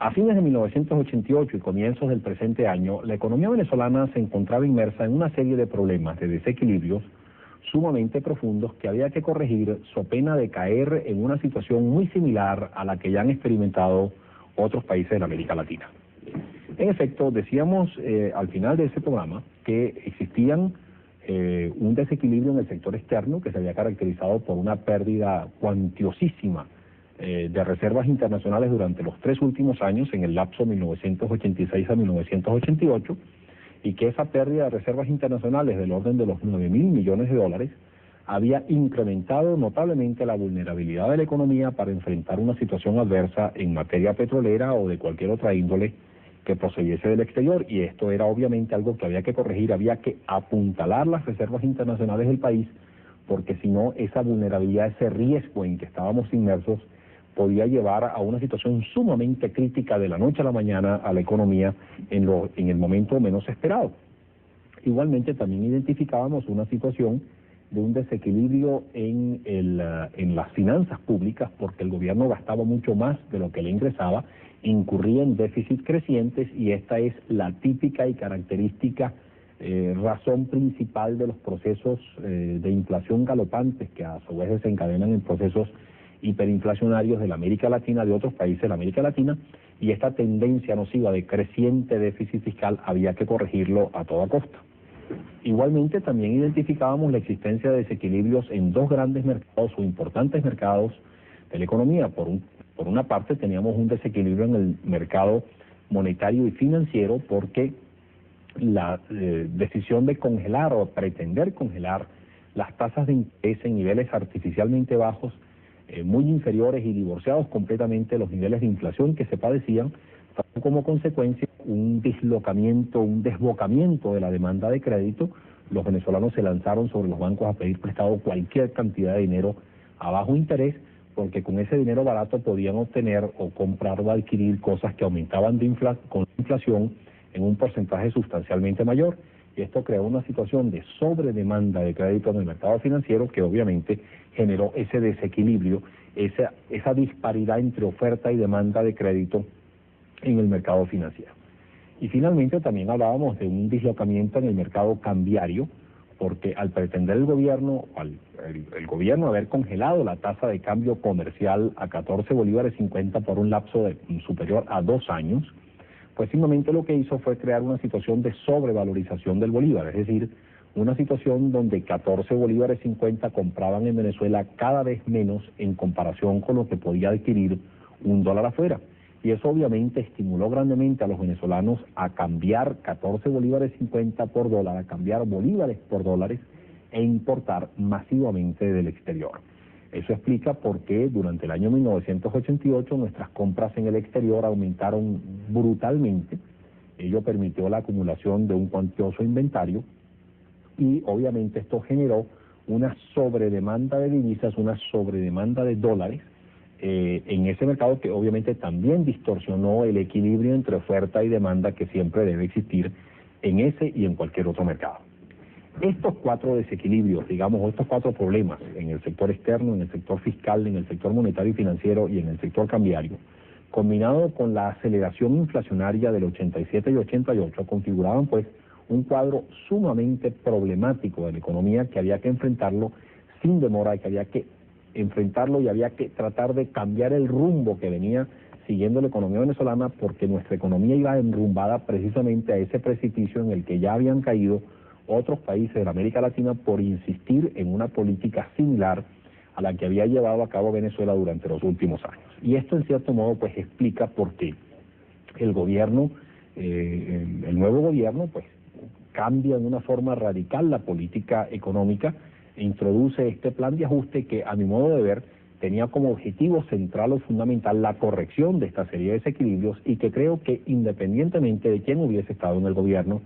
A fines de 1988 y comienzos del presente año, la economía venezolana se encontraba inmersa en una serie de problemas, de desequilibrios sumamente profundos que había que corregir so pena de caer en una situación muy similar a la que ya han experimentado otros países de la América Latina. En efecto, decíamos al final de ese programa que existían un desequilibrio en el sector externo que se había caracterizado por una pérdida cuantiosísima de reservas internacionales durante los 3 últimos años, en el lapso 1986 a 1988, y que esa pérdida de reservas internacionales del orden de los 9.000 millones de dólares había incrementado notablemente la vulnerabilidad de la economía para enfrentar una situación adversa en materia petrolera o de cualquier otra índole que procediese del exterior, y esto era obviamente algo que había que corregir. Había que apuntalar las reservas internacionales del país, porque si no, esa vulnerabilidad, ese riesgo en que estábamos inmersos, podía llevar a una situación sumamente crítica de la noche a la mañana a la economía en el momento menos esperado. Igualmente también identificábamos una situación de un desequilibrio en las finanzas públicas, porque el gobierno gastaba mucho más de lo que le ingresaba, incurría en déficits crecientes, y esta es la típica y característica razón principal de los procesos de inflación galopantes, que a su vez desencadenan en procesos hiperinflacionarios de la América Latina, de otros países de la América Latina, y esta tendencia nociva de creciente déficit fiscal había que corregirlo a toda costa. Igualmente también identificábamos la existencia de desequilibrios en 2 grandes mercados o importantes mercados de la economía. Por una parte teníamos un desequilibrio en el mercado monetario y financiero, porque la decisión de congelar o pretender congelar las tasas de interés en niveles artificialmente bajos, muy inferiores y divorciados completamente de los niveles de inflación que se padecían, trajo como consecuencia un dislocamiento, un desbocamiento de la demanda de crédito. Los venezolanos se lanzaron sobre los bancos a pedir prestado cualquier cantidad de dinero a bajo interés, porque con ese dinero barato podían obtener o comprar o adquirir cosas que aumentaban con la inflación en un porcentaje sustancialmente mayor. Y esto creó una situación de sobredemanda de crédito en el mercado financiero, que obviamente generó ese desequilibrio, esa disparidad entre oferta y demanda de crédito en el mercado financiero. Y finalmente también hablábamos de un dislocamiento en el mercado cambiario, porque al pretender el gobierno haber congelado la tasa de cambio comercial a 14 bolívares 50 por un lapso superior a 2 años, pues simplemente lo que hizo fue crear una situación de sobrevalorización del bolívar, es decir, una situación donde 14 bolívares 50 compraban en Venezuela cada vez menos en comparación con lo que podía adquirir $1 afuera. Y eso obviamente estimuló grandemente a los venezolanos a cambiar 14 bolívares 50 por dólar, a cambiar bolívares por dólares e importar masivamente del exterior. Eso explica por qué durante el año 1988 nuestras compras en el exterior aumentaron brutalmente. Ello permitió la acumulación de un cuantioso inventario, y obviamente esto generó una sobredemanda de divisas, una sobredemanda de dólares en ese mercado, que obviamente también distorsionó el equilibrio entre oferta y demanda que siempre debe existir en ese y en cualquier otro mercado. Estos 4 desequilibrios, digamos, estos 4 problemas en el sector externo, en el sector fiscal, en el sector monetario y financiero y en el sector cambiario, combinado con la aceleración inflacionaria del 87 y 88, configuraban pues un cuadro sumamente problemático de la economía, que había que enfrentarlo sin demora, que había que enfrentarlo y había que tratar de cambiar el rumbo que venía siguiendo la economía venezolana, porque nuestra economía iba enrumbada precisamente a ese precipicio en el que ya habían caído otros países de la América Latina por insistir en una política similar a la que había llevado a cabo Venezuela durante los últimos años. Y esto en cierto modo pues explica por qué el gobierno, el nuevo gobierno pues cambia en una forma radical la política económica e introduce este plan de ajuste que, a mi modo de ver, tenía como objetivo central o fundamental la corrección de esta serie de desequilibrios, y que creo que independientemente de quién hubiese estado en el gobierno,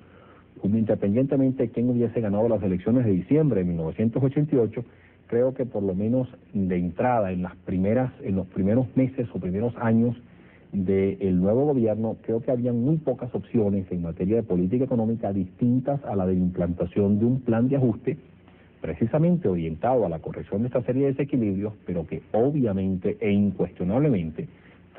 independientemente de quién hubiese ganado las elecciones de diciembre de 1988, creo que por lo menos de entrada en los primeros meses o primeros años del nuevo gobierno, creo que habían muy pocas opciones en materia de política económica distintas a la de implantación de un plan de ajuste precisamente orientado a la corrección de esta serie de desequilibrios, pero que obviamente e incuestionablemente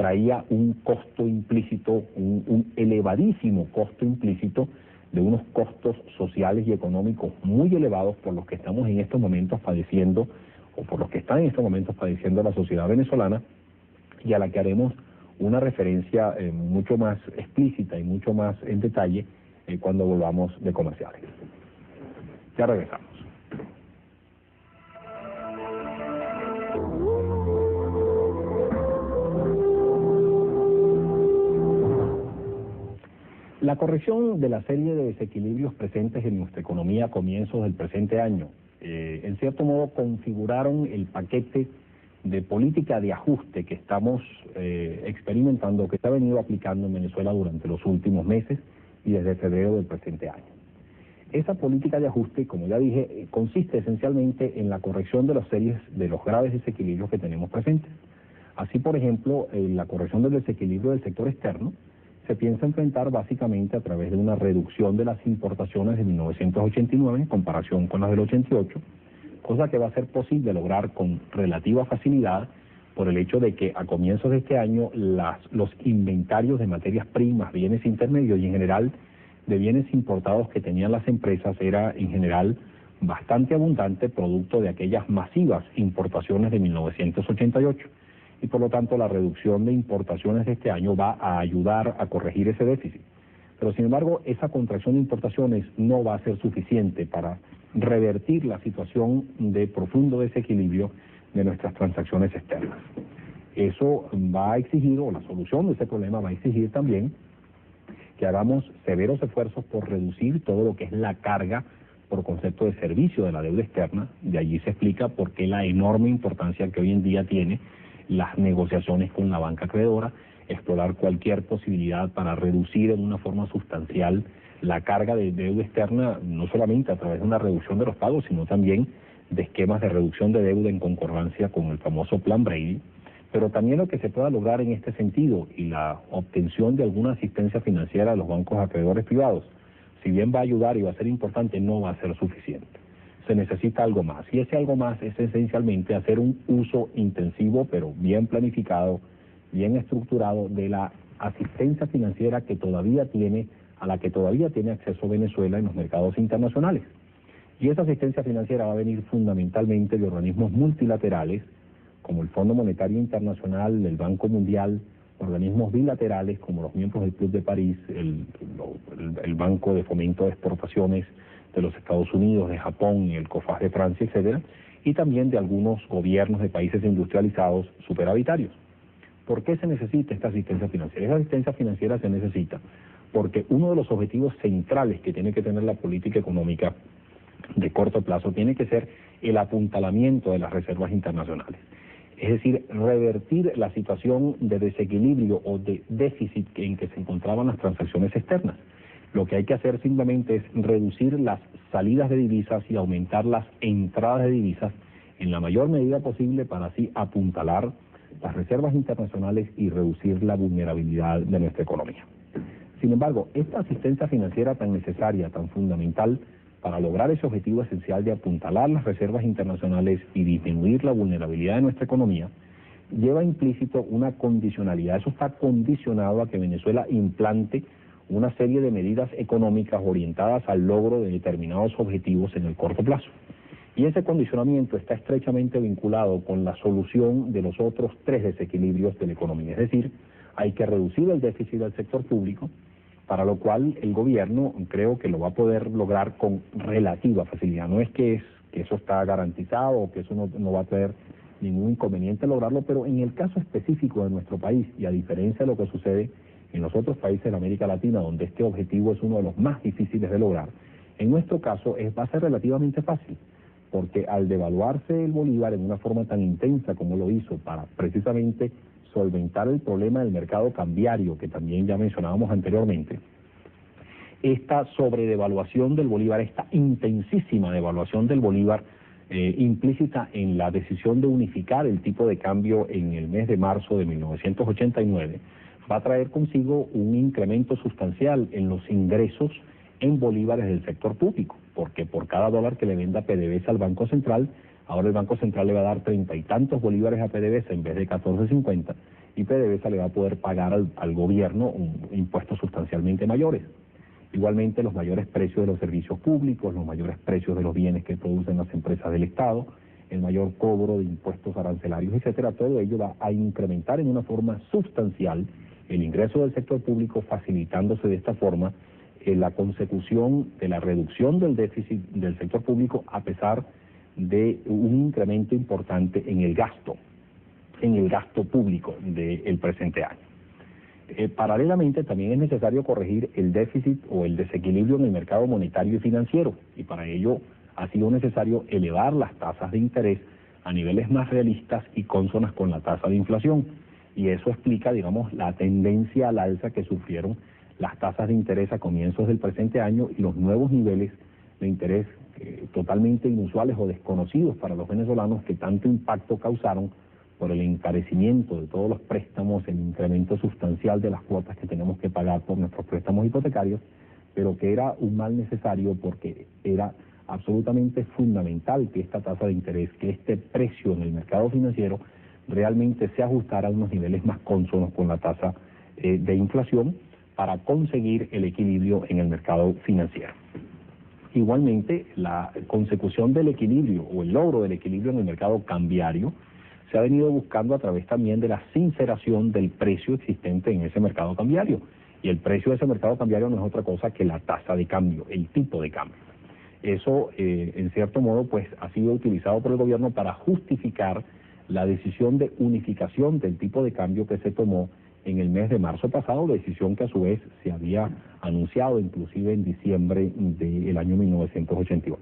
traía un costo implícito, un elevadísimo costo implícito de unos costos sociales y económicos muy elevados por los que estamos en estos momentos padeciendo, o por los que están en estos momentos padeciendo la sociedad venezolana, y a la que haremos una referencia mucho más explícita y mucho más en detalle cuando volvamos de comerciales. Ya regresamos. La corrección de la serie de desequilibrios presentes en nuestra economía a comienzos del presente año, en cierto modo configuraron el paquete de política de ajuste que estamos experimentando, que se ha venido aplicando en Venezuela durante los últimos meses y desde febrero del presente año. Esa política de ajuste, como ya dije, consiste esencialmente en la corrección de las series de los graves desequilibrios que tenemos presentes. Así, por ejemplo, la corrección del desequilibrio del sector externo se piensa enfrentar básicamente a través de una reducción de las importaciones de 1989 en comparación con las del 88, cosa que va a ser posible lograr con relativa facilidad por el hecho de que a comienzos de este año los inventarios de materias primas, bienes intermedios y en general de bienes importados que tenían las empresas era en general bastante abundante, producto de aquellas masivas importaciones de 1988. Y por lo tanto la reducción de importaciones de este año va a ayudar a corregir ese déficit. Pero sin embargo, esa contracción de importaciones no va a ser suficiente para revertir la situación de profundo desequilibrio de nuestras transacciones externas. Eso va a exigir, o la solución de ese problema va a exigir también que hagamos severos esfuerzos por reducir todo lo que es la carga por concepto de servicio de la deuda externa. De allí se explica por qué la enorme importancia que hoy en día tiene las negociaciones con la banca acreedora, explorar cualquier posibilidad para reducir en una forma sustancial la carga de deuda externa, no solamente a través de una reducción de los pagos, sino también de esquemas de reducción de deuda en concordancia con el famoso Plan Brady, pero también lo que se pueda lograr en este sentido y la obtención de alguna asistencia financiera de los bancos acreedores privados, si bien va a ayudar y va a ser importante, no va a ser suficiente. Se necesita algo más, y ese algo más es esencialmente hacer un uso intensivo, pero bien planificado, bien estructurado, de la asistencia financiera a la que todavía tiene acceso Venezuela en los mercados internacionales. Y esa asistencia financiera va a venir fundamentalmente de organismos multilaterales, como el Fondo Monetario Internacional, el Banco Mundial, organismos bilaterales como los miembros del Club de París, el Banco de Fomento de Exportaciones de los Estados Unidos, de Japón, el COFAS de Francia, etcétera, y también de algunos gobiernos de países industrializados superavitarios. ¿Por qué se necesita esta asistencia financiera? Esa asistencia financiera se necesita porque uno de los objetivos centrales que tiene que tener la política económica de corto plazo tiene que ser el apuntalamiento de las reservas internacionales. Es decir, revertir la situación de desequilibrio o de déficit en que se encontraban las transacciones externas. Lo que hay que hacer simplemente es reducir las salidas de divisas y aumentar las entradas de divisas en la mayor medida posible para así apuntalar las reservas internacionales y reducir la vulnerabilidad de nuestra economía. Sin embargo, esta asistencia financiera tan necesaria, tan fundamental, para lograr ese objetivo esencial de apuntalar las reservas internacionales y disminuir la vulnerabilidad de nuestra economía, lleva implícito una condicionalidad. Eso está condicionado a que Venezuela implante una serie de medidas económicas orientadas al logro de determinados objetivos en el corto plazo. Y ese condicionamiento está estrechamente vinculado con la solución de los otros tres desequilibrios de la economía. Es decir, hay que reducir el déficit del sector público, para lo cual el gobierno creo que lo va a poder lograr con relativa facilidad. No es que eso está garantizado o que eso no va a tener ningún inconveniente lograrlo, pero en el caso específico de nuestro país, y a diferencia de lo que sucede en los otros países de América Latina, donde este objetivo es uno de los más difíciles de lograr, en nuestro caso va a ser relativamente fácil, porque al devaluarse el bolívar en una forma tan intensa como lo hizo para precisamente solventar el problema del mercado cambiario que también ya mencionábamos anteriormente, esta sobredevaluación del bolívar, esta intensísima devaluación del bolívar implícita en la decisión de unificar el tipo de cambio en el mes de marzo de 1989, va a traer consigo un incremento sustancial en los ingresos en bolívares del sector público, porque por cada dólar que le venda PDVSA al Banco Central, ahora el Banco Central le va a dar 30 y tantos bolívares a PDVSA en vez de 14.50, y PDVSA le va a poder pagar al gobierno impuestos sustancialmente mayores. Igualmente, los mayores precios de los servicios públicos, los mayores precios de los bienes que producen las empresas del Estado, el mayor cobro de impuestos arancelarios, etcétera, todo ello va a incrementar en una forma sustancial el ingreso del sector público, facilitándose de esta forma la consecución de la reducción del déficit del sector público a pesar de un incremento importante en el gasto público del presente año. Paralelamente, también es necesario corregir el déficit o el desequilibrio en el mercado monetario y financiero, y para ello ha sido necesario elevar las tasas de interés a niveles más realistas y cónsonas con la tasa de inflación, y eso explica, digamos, la tendencia al alza que sufrieron las tasas de interés a comienzos del presente año y los nuevos niveles de interés totalmente inusuales o desconocidos para los venezolanos que tanto impacto causaron por el encarecimiento de todos los préstamos, el incremento sustancial de las cuotas que tenemos que pagar por nuestros préstamos hipotecarios, pero que era un mal necesario porque era absolutamente fundamental que esta tasa de interés, que este precio en el mercado financiero realmente se ajustara a unos niveles más cónsonos con la tasa de inflación para conseguir el equilibrio en el mercado financiero. Igualmente, la consecución del equilibrio o el logro del equilibrio en el mercado cambiario se ha venido buscando a través también de la sinceración del precio existente en ese mercado cambiario. Y el precio de ese mercado cambiario no es otra cosa que la tasa de cambio, el tipo de cambio. Eso, en cierto modo, pues ha sido utilizado por el gobierno para justificar la decisión de unificación del tipo de cambio que se tomó en el mes de marzo pasado, decisión que a su vez se había anunciado inclusive en diciembre del año 1988.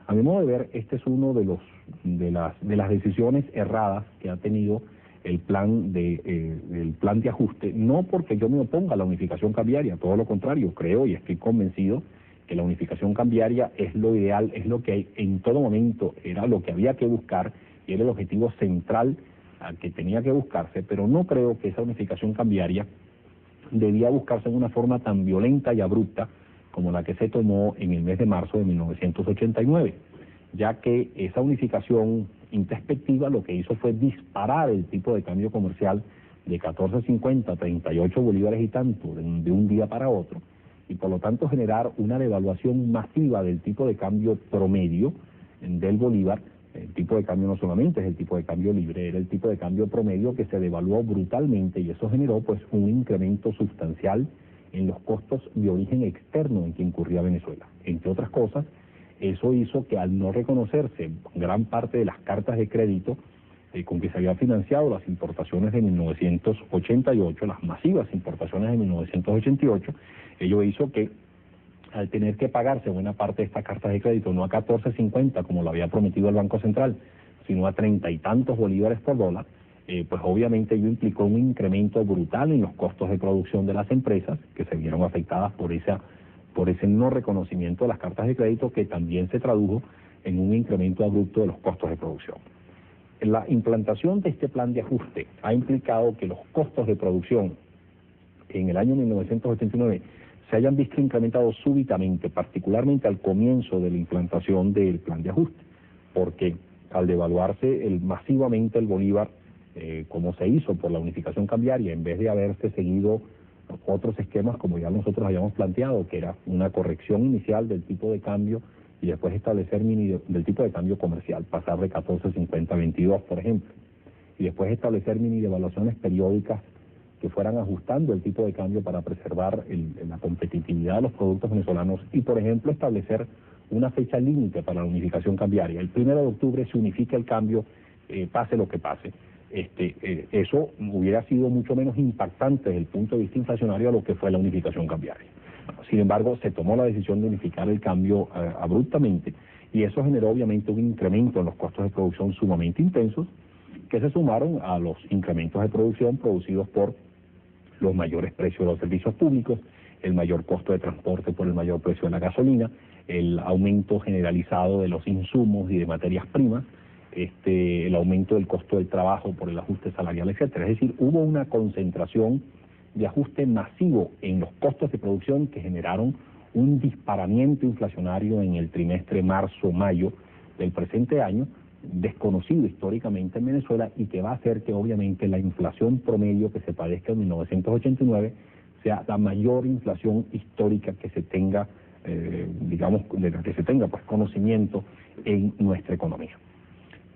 A mi modo de ver, este es uno de las decisiones erradas que ha tenido el plan de ajuste, no porque yo me oponga a la unificación cambiaria, todo lo contrario, creo y estoy convencido que la unificación cambiaria es lo ideal, es lo que en todo momento era lo que había que buscar y era el objetivo central al que tenía que buscarse, pero no creo que esa unificación cambiaria debía buscarse de una forma tan violenta y abrupta como la que se tomó en el mes de marzo de 1989, ya que esa unificación introspectiva lo que hizo fue disparar el tipo de cambio comercial de 14.50 a 38 bolívares y tanto de un día para otro, y por lo tanto generar una devaluación masiva del tipo de cambio promedio del bolívar. El tipo de cambio no solamente es el tipo de cambio libre, era el tipo de cambio promedio que se devaluó brutalmente y eso generó pues un incremento sustancial en los costos de origen externo en que incurría Venezuela. Entre otras cosas, eso hizo que al no reconocerse gran parte de las cartas de crédito con que se había financiado las importaciones de 1988, las masivas importaciones de 1988, ello hizo que al tener que pagarse buena parte de estas cartas de crédito, no a 14.50 como lo había prometido el Banco Central, sino a 30 y tantos bolívares por dólar, pues obviamente ello implicó un incremento brutal en los costos de producción de las empresas que se vieron afectadas por ese no reconocimiento de las cartas de crédito, que también se tradujo en un incremento abrupto de los costos de producción. La implantación de este plan de ajuste ha implicado que los costos de producción en el año 1989 se hayan visto incrementados súbitamente, particularmente al comienzo de la implantación del plan de ajuste, porque al devaluarse masivamente el bolívar, como se hizo por la unificación cambiaria, en vez de haberse seguido otros esquemas como ya nosotros habíamos planteado, que era una corrección inicial del tipo de cambio y después establecer del tipo de cambio comercial, pasar de 14.50 a 22, por ejemplo, y después establecer mini devaluaciones periódicas que fueran ajustando el tipo de cambio para preservar la competitividad de los productos venezolanos y, por ejemplo, establecer una fecha límite para la unificación cambiaria. El 1 de octubre se unifica el cambio, pase lo que pase. Eso hubiera sido mucho menos impactante desde el punto de vista inflacionario a lo que fue la unificación cambiaria. Sin embargo, se tomó la decisión de unificar el cambio abruptamente y eso generó obviamente un incremento en los costos de producción sumamente intensos que se sumaron a los incrementos de producción producidos por los mayores precios de los servicios públicos, el mayor costo de transporte por el mayor precio de la gasolina, el aumento generalizado de los insumos y de materias primas, el aumento del costo del trabajo por el ajuste salarial, etcétera. Es decir, hubo una concentración de ajuste masivo en los costos de producción que generaron un disparamiento inflacionario en el trimestre marzo-mayo del presente año, desconocido históricamente en Venezuela y que va a hacer que obviamente la inflación promedio que se padezca en 1989 sea la mayor inflación histórica que se tenga, digamos, de la que se tenga pues conocimiento en nuestra economía.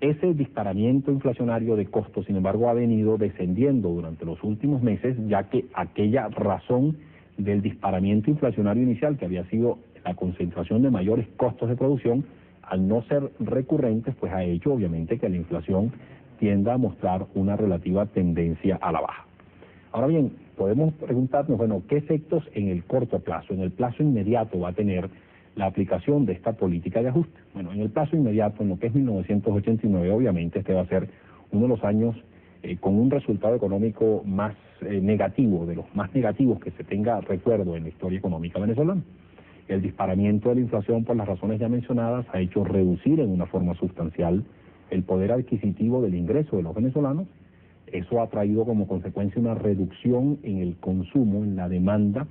Ese disparamiento inflacionario de costos, sin embargo, ha venido descendiendo durante los últimos meses, ya que aquella razón del disparamiento inflacionario inicial, que había sido la concentración de mayores costos de producción, al no ser recurrentes, pues ha hecho obviamente que la inflación tienda a mostrar una relativa tendencia a la baja. Ahora bien, podemos preguntarnos, bueno, ¿qué efectos en el corto plazo, en el plazo inmediato va a tener la aplicación de esta política de ajuste? Bueno, en el plazo inmediato, en lo que es 1989, obviamente este va a ser uno de los años con un resultado económico más negativo, de los más negativos que se tenga recuerdo en la historia económica venezolana. El disparamiento de la inflación, por las razones ya mencionadas, ha hecho reducir en una forma sustancial el poder adquisitivo del ingreso de los venezolanos. Eso ha traído como consecuencia una reducción en el consumo, en la demanda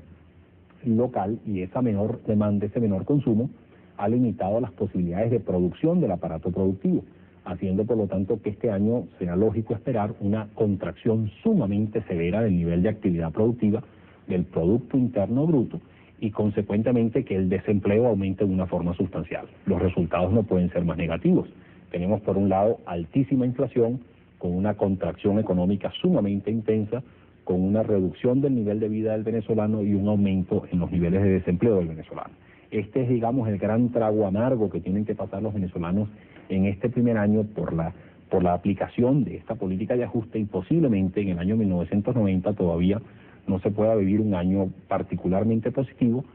local, y esa menor demanda, ese menor consumo, ha limitado las posibilidades de producción del aparato productivo, haciendo por lo tanto que este año sea lógico esperar una contracción sumamente severa del nivel de actividad productiva, del Producto Interno Bruto, y consecuentemente que el desempleo aumente de una forma sustancial. Los resultados no pueden ser más negativos. Tenemos por un lado altísima inflación, con una contracción económica sumamente intensa, con una reducción del nivel de vida del venezolano y un aumento en los niveles de desempleo del venezolano. Este es, digamos, el gran trago amargo que tienen que pasar los venezolanos en este primer año por la aplicación de esta política de ajuste, y posiblemente en el año 1990 todavía no se pueda vivir un año particularmente positivo.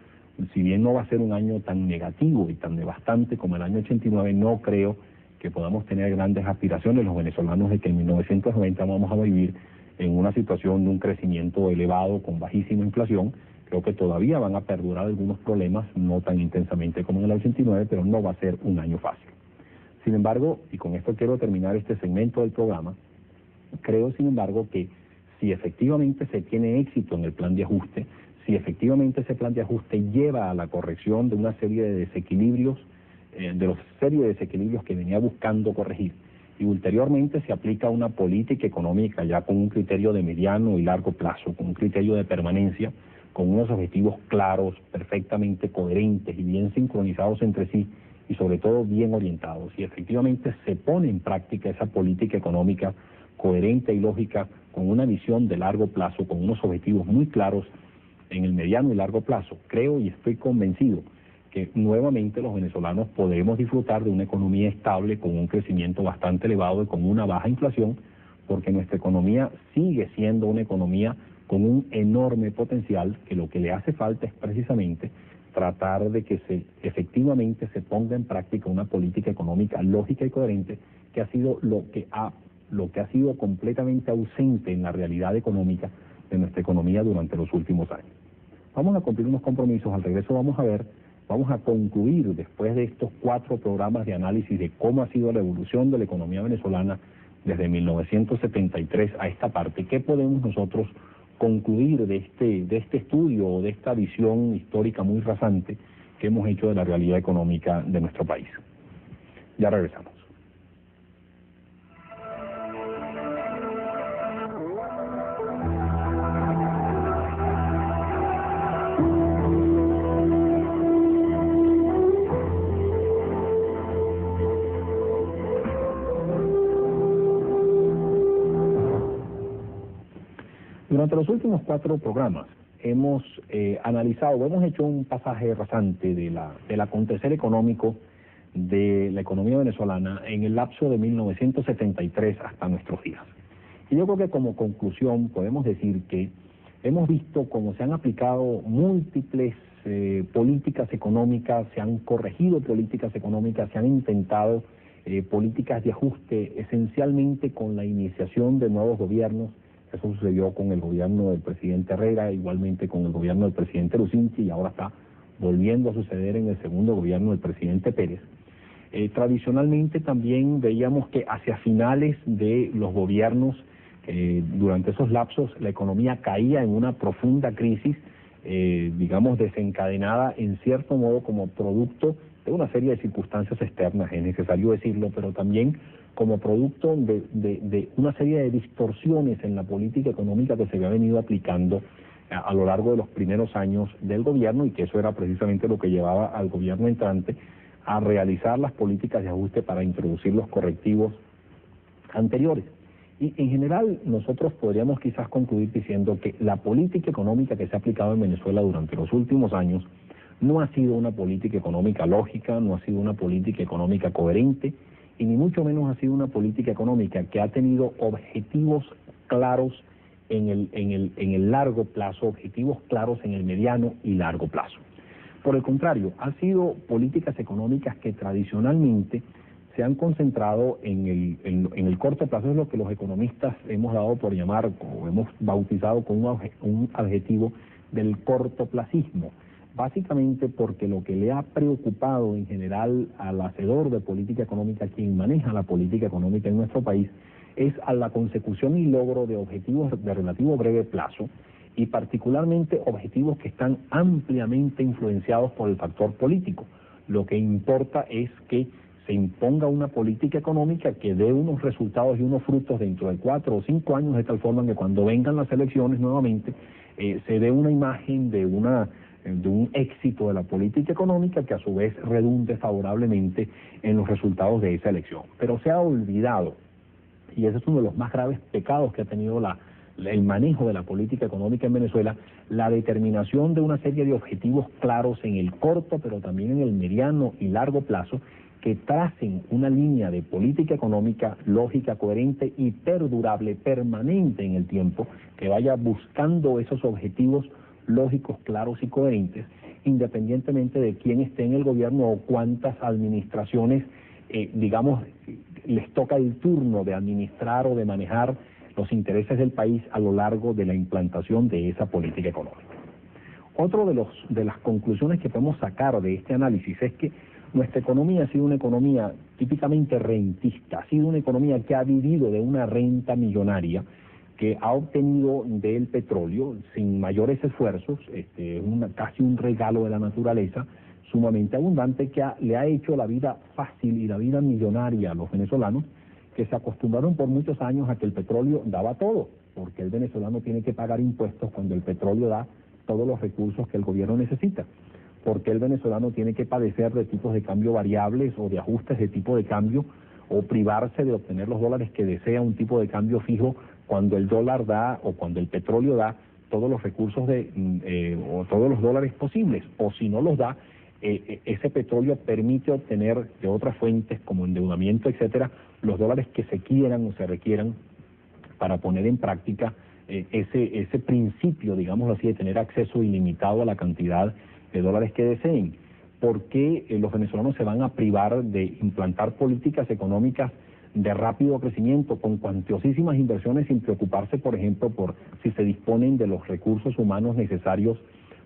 Si bien no va a ser un año tan negativo y tan devastante como el año 89, no creo que podamos tener grandes aspiraciones los venezolanos de que en 1990 vamos a vivir en una situación de un crecimiento elevado con bajísima inflación. Creo que todavía van a perdurar algunos problemas, no tan intensamente como en el 89, pero no va a ser un año fácil. Sin embargo, y con esto quiero terminar este segmento del programa, creo sin embargo que si efectivamente se tiene éxito en el plan de ajuste, si efectivamente ese plan de ajuste lleva a la corrección de una serie de desequilibrios, que venía buscando corregir, y ulteriormente se aplica una política económica ya con un criterio de mediano y largo plazo, con un criterio de permanencia, con unos objetivos claros, perfectamente coherentes y bien sincronizados entre sí, y sobre todo bien orientados, y efectivamente se pone en práctica esa política económica coherente y lógica, con una visión de largo plazo, con unos objetivos muy claros en el mediano y largo plazo, creo y estoy convencido que nuevamente los venezolanos podremos disfrutar de una economía estable, con un crecimiento bastante elevado y con una baja inflación, porque nuestra economía sigue siendo una economía con un enorme potencial, que lo que le hace falta es precisamente tratar de que efectivamente se ponga en práctica una política económica lógica y coherente, que ha sido lo que ha sido completamente ausente en la realidad económica de nuestra economía durante los últimos años. Vamos a cumplir unos compromisos. Al regreso vamos a concluir, después de estos 4 programas de análisis de cómo ha sido la evolución de la economía venezolana desde 1973 a esta parte, qué podemos nosotros concluir de este estudio o de esta visión histórica muy rasante que hemos hecho de la realidad económica de nuestro país. Ya regresamos. Durante los últimos 4 programas hemos analizado, hemos hecho un pasaje rasante del acontecer económico de la economía venezolana en el lapso de 1973 hasta nuestros días. Y yo creo que como conclusión podemos decir que hemos visto cómo se han aplicado múltiples políticas económicas, se han corregido políticas económicas, se han intentado políticas de ajuste, esencialmente con la iniciación de nuevos gobiernos. Eso sucedió con el gobierno del presidente Herrera, igualmente con el gobierno del presidente Lucinchi, y ahora está volviendo a suceder en el segundo gobierno del presidente Pérez. Tradicionalmente también veíamos que hacia finales de los gobiernos, durante esos lapsos, la economía caía en una profunda crisis, digamos desencadenada en cierto modo como producto de una serie de circunstancias externas, es necesario decirlo, pero también como producto de una serie de distorsiones en la política económica que se había venido aplicando a lo largo de los primeros años del gobierno, y que eso era precisamente lo que llevaba al gobierno entrante a realizar las políticas de ajuste para introducir los correctivos anteriores. Y en general nosotros podríamos quizás concluir diciendo que la política económica que se ha aplicado en Venezuela durante los últimos años no ha sido una política económica lógica, no ha sido una política económica coherente, y ni mucho menos ha sido una política económica que ha tenido objetivos claros en el largo plazo, objetivos claros en el mediano y largo plazo. Por el contrario, han sido políticas económicas que tradicionalmente se han concentrado en el corto plazo. Es lo que los economistas hemos dado por llamar, o hemos bautizado con un adjetivo del cortoplacismo. Básicamente porque lo que le ha preocupado en general al hacedor de política económica, quien maneja la política económica en nuestro país, es a la consecución y logro de objetivos de relativo breve plazo, y particularmente objetivos que están ampliamente influenciados por el factor político. Lo que importa es que se imponga una política económica que dé unos resultados y unos frutos dentro de 4 o 5 años, de tal forma que cuando vengan las elecciones nuevamente se dé una imagen de un éxito de la política económica que a su vez redunde favorablemente en los resultados de esa elección. Pero se ha olvidado, y ese es uno de los más graves pecados que ha tenido el manejo de la política económica en Venezuela, la determinación de una serie de objetivos claros en el corto, pero también en el mediano y largo plazo, que tracen una línea de política económica lógica, coherente y perdurable, permanente en el tiempo, que vaya buscando esos objetivos lógicos, claros y coherentes, independientemente de quién esté en el gobierno o cuántas administraciones, les toca el turno de administrar o de manejar los intereses del país a lo largo de la implantación de esa política económica. Otro de las conclusiones que podemos sacar de este análisis es que nuestra economía ha sido una economía típicamente rentista, ha sido una economía que ha vivido de una renta millonaria que ha obtenido del petróleo sin mayores esfuerzos, casi un regalo de la naturaleza, sumamente abundante, que le ha hecho la vida fácil y la vida millonaria a los venezolanos, que se acostumbraron por muchos años a que el petróleo daba todo, porque el venezolano tiene que pagar impuestos cuando el petróleo da todos los recursos que el gobierno necesita, porque el venezolano tiene que padecer de tipos de cambio variables o de ajustes de tipo de cambio, o privarse de obtener los dólares que desea un tipo de cambio fijo cuando el dólar da o cuando el petróleo da todos los recursos o todos los dólares posibles, o si no los da, ese petróleo permite obtener de otras fuentes como endeudamiento, etcétera, los dólares que se quieran o se requieran para poner en práctica ese principio, digámoslo así, de tener acceso ilimitado a la cantidad de dólares que deseen. ¿Por qué los venezolanos se van a privar de implantar políticas económicas de rápido crecimiento, con cuantiosísimas inversiones, sin preocuparse, por ejemplo, por si se disponen de los recursos humanos necesarios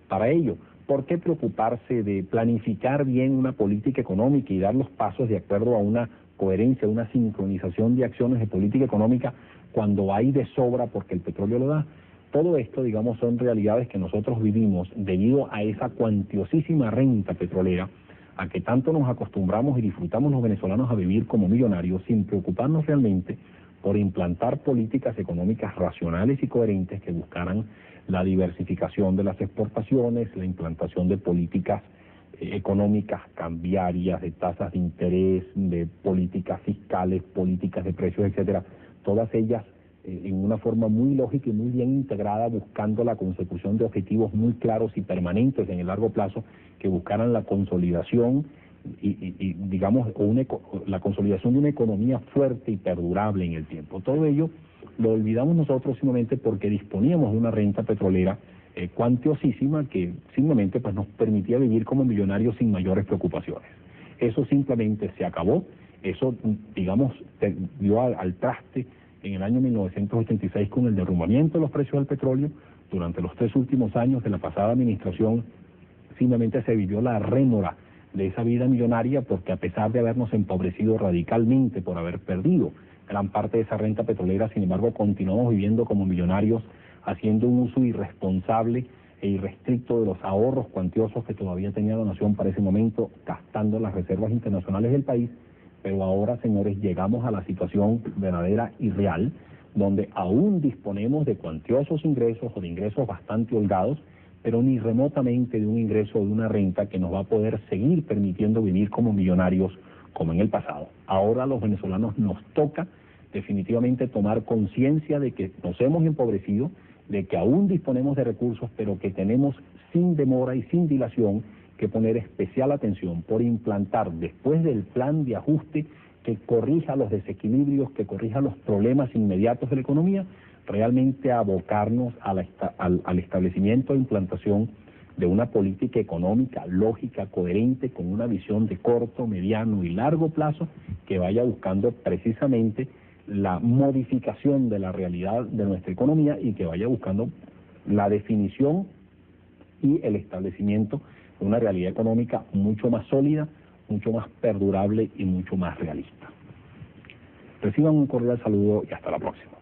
para ello? ¿Por qué preocuparse de planificar bien una política económica y dar los pasos de acuerdo a una coherencia, una sincronización de acciones de política económica cuando hay de sobra porque el petróleo lo da? Todo esto, digamos, son realidades que nosotros vivimos debido a esa cuantiosísima renta petrolera a que tanto nos acostumbramos y disfrutamos los venezolanos a vivir como millonarios, sin preocuparnos realmente por implantar políticas económicas racionales y coherentes que buscaran la diversificación de las exportaciones, la implantación de políticas económicas cambiarias, de tasas de interés, de políticas fiscales, políticas de precios, etcétera, todas ellas en una forma muy lógica y muy bien integrada, buscando la consecución de objetivos muy claros y permanentes en el largo plazo, que buscaran la consolidación la consolidación de una economía fuerte y perdurable en el tiempo. Todo ello lo olvidamos nosotros simplemente porque disponíamos de una renta petrolera cuantiosísima que simplemente pues, nos permitía vivir como millonarios sin mayores preocupaciones. Eso simplemente se acabó, eso dio al traste en el año 1986 con el derrumbamiento de los precios del petróleo. Durante los 3 últimos años de la pasada administración simplemente se vivió la rémora de esa vida millonaria, porque a pesar de habernos empobrecido radicalmente por haber perdido gran parte de esa renta petrolera, sin embargo continuamos viviendo como millonarios, haciendo un uso irresponsable e irrestricto de los ahorros cuantiosos que todavía tenía la nación para ese momento, gastando las reservas internacionales del país, Pero ahora, señores, llegamos a la situación verdadera y real, donde aún disponemos de cuantiosos ingresos o de ingresos bastante holgados, pero ni remotamente de un ingreso o de una renta que nos va a poder seguir permitiendo vivir como millonarios como en el pasado. Ahora a los venezolanos nos toca definitivamente tomar conciencia de que nos hemos empobrecido, de que aún disponemos de recursos, pero que tenemos sin demora y sin dilación que poner especial atención por implantar, después del plan de ajuste que corrija los desequilibrios, que corrija los problemas inmediatos de la economía, realmente abocarnos al establecimiento e implantación de una política económica lógica, coherente, con una visión de corto, mediano y largo plazo, que vaya buscando precisamente la modificación de la realidad de nuestra economía y que vaya buscando la definición y el establecimiento de una realidad económica mucho más sólida, mucho más perdurable y mucho más realista. Reciban un cordial saludo y hasta la próxima.